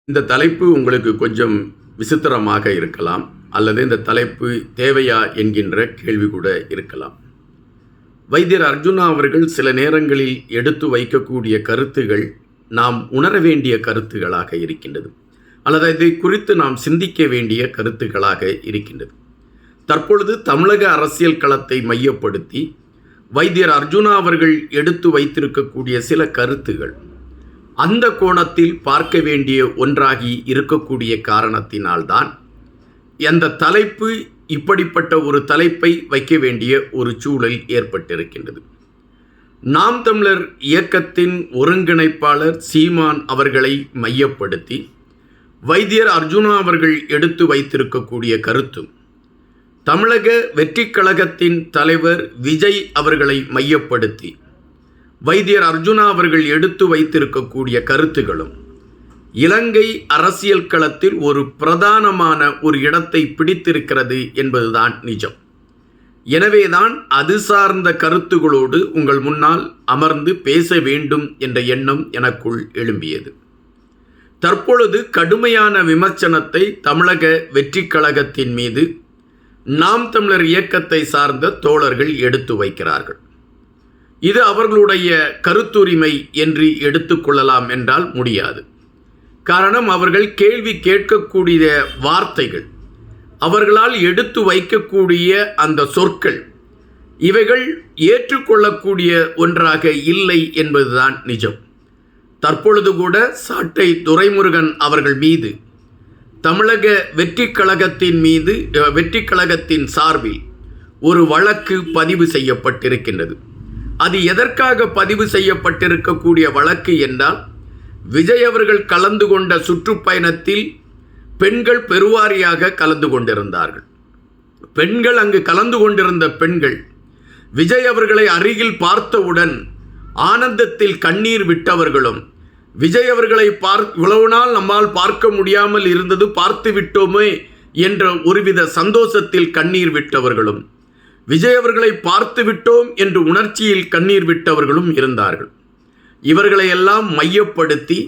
இந்த தலைப்பு உங்களுக்கு கொஞ்சம் விசித்திரமாக இருக்கலாம், அல்லது இந்த தலைப்பு தேவையா என்கின்ற கேள்வி கூட இருக்கலாம். வைத்தியர் அர்ஜுனா அவர்கள் சில நேரங்களில் எடுத்து வைக்கக்கூடிய கருத்துகள் நாம் உணர வேண்டிய கருத்துகளாக இருக்கின்றது, அல்லது இதை குறித்து நாம் சிந்திக்க வேண்டிய கருத்துகளாக இருக்கின்றது. தற்பொழுது தமிழக அரசியல் களத்தை மையப்படுத்தி வைத்தியர் அர்ஜுனா அவர்கள் எடுத்து வைத்திருக்கக்கூடிய சில கருத்துகள் அந்த கோணத்தில் பார்க்க வேண்டிய ஒன்றாகி இருக்கக்கூடிய காரணத்தினால்தான் அந்த தலைப்பு இப்படிப்பட்ட ஒரு தலைப்பை வைக்க வேண்டிய ஒரு சூழல் ஏற்பட்டிருக்கின்றது. நாம் தமிழர் இயக்கத்தின் ஒருங்கிணைப்பாளர் சீமான் அவர்களை மையப்படுத்தி வைத்தியர் அர்ஜுனா அவர்கள் எடுத்து வைத்திருக்கக்கூடிய கருத்தும், தமிழக வெற்றிக் கழகத்தின் தலைவர் விஜய் அவர்களை மையப்படுத்தி வைத்தியர் அர்ஜுனா அவர்கள் எடுத்து வைத்திருக்கக்கூடிய கருத்துகளும் இலங்கை அரசியல் களத்தில் ஒரு பிரதானமான ஒரு இடத்தை பிடித்திருக்கிறது என்பதுதான் நிஜம். எனவேதான் அது சார்ந்த கருத்துகளோடு உங்கள் முன்னால் அமர்ந்து பேச வேண்டும் என்ற எண்ணம் எனக்குள் எழும்பியது. தற்பொழுது கடுமையான விமர்சனத்தை தமிழக வெற்றிக் கழகத்தின் மீது நாம் தமிழர் இயக்கத்தை சார்ந்த தோழர்கள் எடுத்து வைக்கிறார்கள். இது அவர்களுடைய கருத்துரிமை என்று எடுத்துக்கொள்ளலாம் என்றால் முடியாது. காரணம், அவர்கள் கேள்வி கேட்கக்கூடிய வார்த்தைகள், அவர்களால் எடுத்து வைக்கக்கூடிய அந்த சொற்கள், இவைகள் ஏற்றுக்கொள்ளக்கூடிய ஒன்றாக இல்லை என்பதுதான் நிஜம். தற்பொழுது கூட சாட்டை துரைமுருகன் அவர்கள் மீது தமிழக வெற்றிக் கழகத்தின் சார்பில் ஒரு வழக்கு பதிவு செய்யப்பட்டிருக்கின்றது. அது எதற்காக பதிவு செய்யப்பட்டிருக்கக்கூடிய வழக்கு என்றால், விஜய் அவர்கள் கலந்து கொண்ட சுற்றுப்பயணத்தில் பெண்கள் பெருவாரியாக கலந்து கொண்டிருந்தார்கள். அங்கு கலந்து கொண்டிருந்த பெண்கள் விஜய் அவர்களை அருகில் பார்த்தவுடன் ஆனந்தத்தில் கண்ணீர் விட்டவர்களும், விஜய் அவர்களை இவ்வளவு நாள் நம்மால் பார்க்க முடியாமல் இருந்தது, பார்த்து விட்டோமே என்ற ஒருவித சந்தோஷத்தில் கண்ணீர் விட்டவர்களும், விஜய் அவர்களை பார்த்து விட்டோம் என்று உணர்ச்சியில் கண்ணீர் விட்டவர்களும் இருந்தார்கள். இவர்களை எல்லாம் மையப்படுத்தி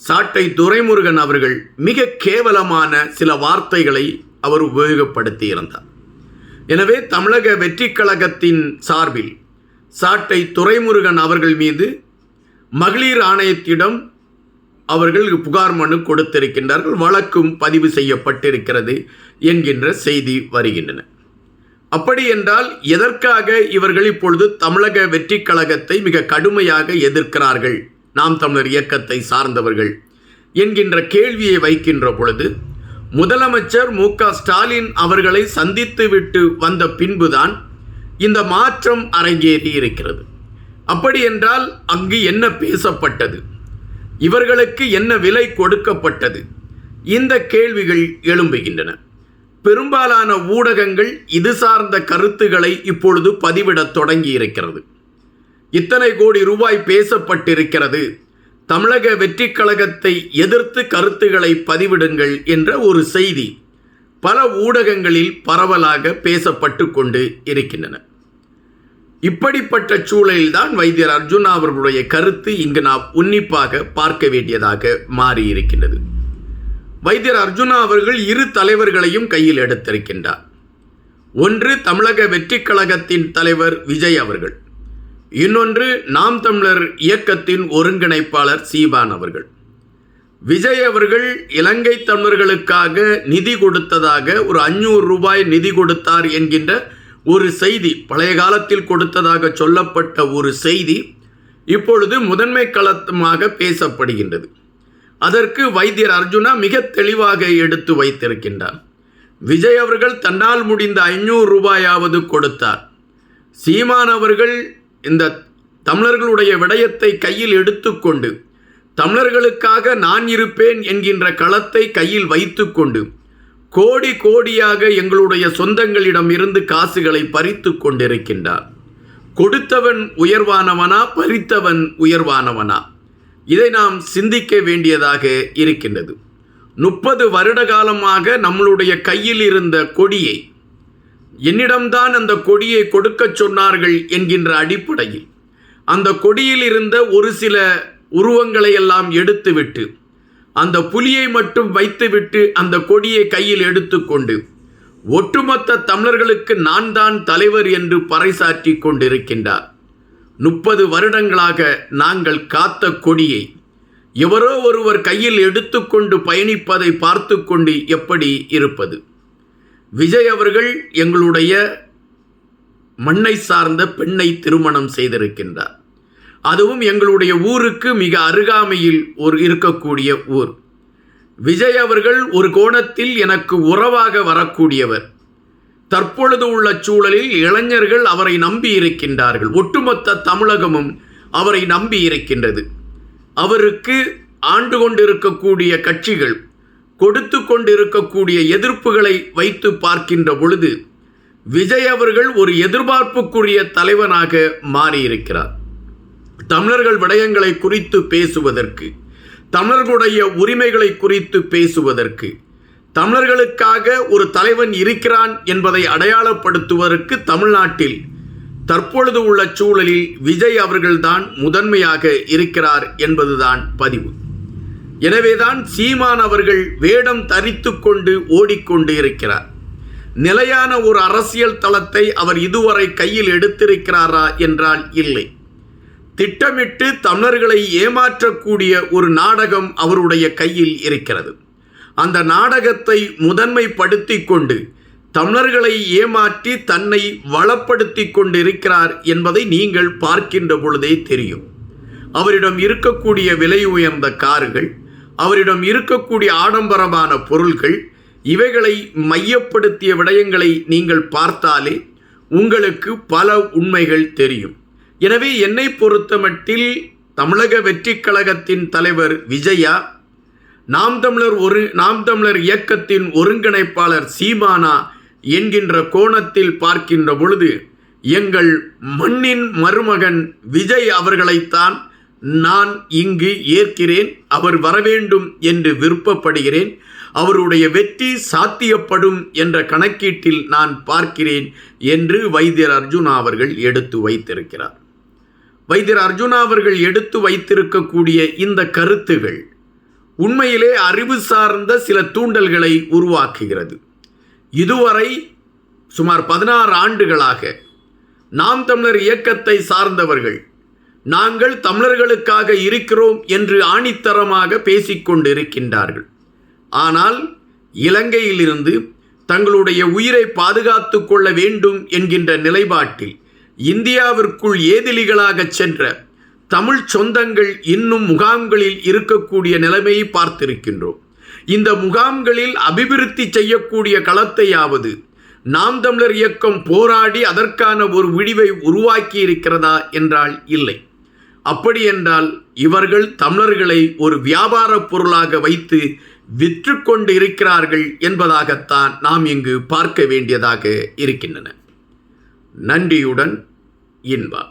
சாட்டை துரைமுருகன் அவர்கள் மிக கேவலமான சில வார்த்தைகளை அவர் உபயோகப்படுத்தி இருந்தார். எனவே தமிழக வெற்றிக் கழகத்தின் சார்பில் சாட்டை துரைமுருகன் அவர்கள் மீது மகளிர் ஆணையத்திடம் அவர்கள் புகார் மனு கொடுத்திருக்கின்றார்கள். வழக்கும் பதிவு செய்யப்பட்டிருக்கிறது என்கின்ற செய்தி வருகின்றன. அப்படி என்றால் எதற்காக இவர்கள் இப்பொழுது தமிழக வெற்றிக் கழகத்தை மிக கடுமையாக எதிர்க்கிறார்கள், நாம் தமிழர் இயக்கத்தை சார்ந்தவர்கள் என்கின்ற கேள்வியை வைக்கின்ற பொழுது, முதலமைச்சர் மு.க.ஸ்டாலின் அவர்களை சந்தித்துவிட்டு வந்த பின்புதான் இந்த மாற்றம் அரங்கேறி இருக்கிறது. அப்படி என்றால் அங்கு என்ன பேசப்பட்டது, இவர்களுக்கு என்ன விலை கொடுக்கப்பட்டது, இந்த கேள்விகள் எழும்புகின்றன. பெரும்பாலான ஊடகங்கள் இது சார்ந்த கருத்துக்களை இப்பொழுது பதிவிடத் தொடங்கி இருக்கிறது. இத்தனை கோடி ரூபாய் பேசப்பட்டிருக்கிறது, தமிழக வெற்றிக் கழகத்தை எதிர்த்து கருத்துக்களை பதிவிடுங்கள் என்ற ஒரு செய்தி பல ஊடகங்களில் பரவலாக பேசப்பட்டு கொண்டு இருக்கின்றன. இப்படிப்பட்ட சூழலில்தான் வைத்தியர் அர்ஜுனா அவர்களுடைய கருத்து இங்கு நாம் உன்னிப்பாக பார்க்க வேண்டியதாக மாறியிருக்கின்றது. வைத்தியர் அர்ஜுனா அவர்கள் இரு தலைவர்களையும் கையில் எடுத்திருக்கின்றார். ஒன்று தமிழக வெற்றிக் கழகத்தின் தலைவர் விஜய் அவர்கள், இன்னொன்று நாம் தமிழர் இயக்கத்தின் ஒருங்கிணைப்பாளர் சீமான் அவர்கள். விஜய் அவர்கள் இலங்கை தமிழர்களுக்காக நிதி கொடுத்ததாக, ஒரு 500 ரூபாய் நிதி கொடுத்தார் என்கின்ற ஒரு செய்தி, பழைய காலத்தில் கொடுத்ததாக சொல்லப்பட்ட ஒரு செய்தி இப்பொழுது முதன்மை களமாக பேசப்படுகின்றது. அதற்கு வைத்தியர் அர்ஜுனா மிக தெளிவாக எடுத்து வைத்திருக்கின்றார். விஜய் அவர்கள் தன்னால் முடிந்த 500 ரூபாயாவது கொடுத்தார். சீமான் அவர்கள் இந்த தமிழர்களுடைய விடயத்தை கையில் எடுத்துக்கொண்டு, தமிழர்களுக்காக நான் இருப்பேன் என்கின்ற களத்தை கையில் வைத்துக்கொண்டு கோடி கோடியாக எங்களுடைய சொந்தங்களிடம் இருந்து காசுகளை பறித்து கொண்டிருக்கின்றார். கொடுத்தவன் உயர்வானவனா, பறித்தவன் உயர்வானவனா? இதை நாம் சிந்திக்க வேண்டியதாக இருக்கின்றது. 30 வருட காலமாக நம்மளுடைய கையில் இருந்த கொடியை, என்னிடம்தான் அந்த கொடியை கொடுக்க சொன்னார்கள் என்கின்ற அடிப்படையில் அந்த கொடியில் இருந்த ஒரு சில உருவங்களை எல்லாம் எடுத்துவிட்டு அந்த புலியை மட்டும் வைத்துவிட்டு அந்த கொடியை கையில் எடுத்துக்கொண்டு ஒட்டுமொத்த தமிழர்களுக்கு நான் தான் தலைவர் என்று பறைசாற்றி கொண்டிருக்கின்றார். 30 வருடங்களாக நாங்கள் காத்த கொடியை எவரோ ஒருவர் கையில் எடுத்துக்கொண்டு பயணிப்பதை பார்த்து கொண்டு எப்படி இருப்பது? விஜய் அவர்கள் எங்களுடைய மண்ணை சார்ந்த பெண்ணை திருமணம் செய்திருக்கின்றார். அதுவும் எங்களுடைய ஊருக்கு மிக அருகாமையில் இருக்கக்கூடிய ஊர். விஜய் அவர்கள் ஒரு கோணத்தில் எனக்கு உறவாக வரக்கூடியவர். தற்பொழுது உள்ள சூழலில் இளைஞர்கள் அவரை நம்பி இருக்கின்றார்கள். ஒட்டுமொத்த தமிழகமும் அவரை நம்பி இருக்கின்றது. அவருக்கு ஆண்டு கொண்டிருக்கக்கூடிய கட்சிகள் கொடுத்து கொண்டிருக்கக்கூடிய எதிர்ப்புகளை வைத்து பார்க்கின்ற பொழுது விஜய் அவர்கள் ஒரு எதிர்பார்ப்புக்குரிய தலைவனாக மாறியிருக்கிறார். தமிழர்கள் விடயங்களை குறித்து பேசுவதற்கு, தமிழர்களுடைய உரிமைகளை குறித்து பேசுவதற்கு, தமிழர்களுக்காக ஒரு தலைவன் இருக்கிறான் என்பதை அடையாளப்படுத்துவதற்கு தமிழ்நாட்டில் தற்பொழுது உள்ள சூழலில் விஜய் அவர்கள்தான் முதன்மையாக இருக்கிறார் என்பதுதான் பதிவு. எனவேதான் சீமான் அவர்கள் வேடம் தரித்து கொண்டு ஓடிக்கொண்டு இருக்கிறார். நிலையான ஒரு அரசியல் தளத்தை அவர் இதுவரை கையில் எடுத்திருக்கிறாரா என்றால் இல்லை. திட்டமிட்டு தமிழர்களை ஏமாற்றக்கூடிய ஒரு நாடகம் அவருடைய கையில் இருக்கிறது. அந்த நாடகத்தை முதன்மைப்படுத்தி கொண்டு தமிழர்களை ஏமாற்றி தன்னை வளப்படுத்தி கொண்டிருக்கிறார் என்பதை நீங்கள் பார்க்கின்ற பொழுதே தெரியும். அவரிடம் இருக்கக்கூடிய விலை உயர்ந்த கார்கள், அவரிடம் இருக்கக்கூடிய ஆடம்பரமான பொருள்கள், இவைகளை மையப்படுத்திய விடயங்களை நீங்கள் பார்த்தாலே உங்களுக்கு பல உண்மைகள் தெரியும். எனவே என்னை பொறுத்தமட்டில் தமிழக வெற்றிக் கழகத்தின் தலைவர் விஜயா, நாம் தமிழர் இயக்கத்தின் ஒருங்கிணைப்பாளர் சீமானா என்கின்ற கோணத்தில் பார்க்கின்ற பொழுது எங்கள் மண்ணின் மருமகன் விஜய் அவர்களைத்தான் நான் இங்கு ஏற்கிறேன். அவர் வரவேண்டும் என்று விருப்பப்படுகிறேன். அவருடைய வெற்றி சாத்தியப்படும் என்ற கணக்கீட்டில் நான் பார்க்கிறேன் என்று வைத்தியர் அர்ஜுனா அவர்கள் எடுத்து வைத்திருக்கிறார். வைத்தியர் அர்ஜுனா அவர்கள் எடுத்து வைத்திருக்கக்கூடிய இந்த கருத்துகள் உண்மையிலே அறிவு சார்ந்த சில தூண்டல்களை உருவாக்குகிறது. இதுவரை சுமார் 16 ஆண்டுகளாக நாம் தமிழர் இயக்கத்தை சார்ந்தவர்கள் நாங்கள் தமிழர்களுக்காக இருக்கிறோம் என்று ஆணித்தரமாக பேசிக்கொண்டிருக்கின்றார்கள். ஆனால் இலங்கையிலிருந்து தங்களுடைய உயிரை பாதுகாத்து கொள்ள வேண்டும் என்கின்ற நிலைப்பாட்டில் இந்தியாவிற்குள் ஏதிலிகளாக சென்ற தமிழ் சொந்தங்கள் இன்னும் முகாம்களில் இருக்கக்கூடிய நிலைமையை பார்த்திருக்கின்றோம். இந்த முகாம்களில் அபிவிருத்தி செய்யக்கூடிய களத்தையாவது நாம் தமிழர் இயக்கம் போராடி அதற்கான ஒரு விடிவை உருவாக்கி இருக்கிறதா என்றால் இல்லை. அப்படி என்றால் இவர்கள் தமிழர்களை ஒரு வியாபார பொருளாக வைத்து விற்று கொண்டு இருக்கிறார்கள் என்பதாகத்தான் நாம் இங்கு பார்க்க வேண்டியதாக இருக்கின்றன. நன்றியுடன் இன்பா.